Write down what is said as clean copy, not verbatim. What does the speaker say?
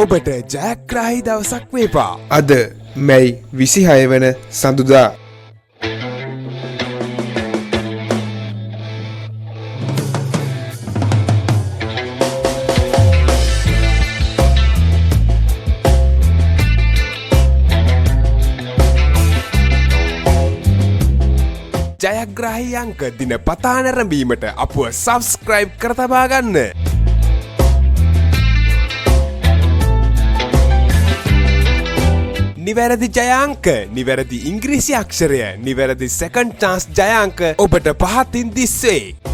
ඔබට ජයග්‍රාහී දවසක් වේවා. අද මැයි 26 වන සඳුදා. ජයග්‍රාහී අංක දිනපතා නැරඹීමට අපව සබස්ක්‍රයිබ් කර තබා ගන්න. නිවැරදි ජයාංක, නිවැරදි ඉංග්‍රීසි අක්ෂරය, නිවැරදි සෙකන්ඩ් චාන්ස් ජයාංක ඔබට පහතින් දිස්සේ.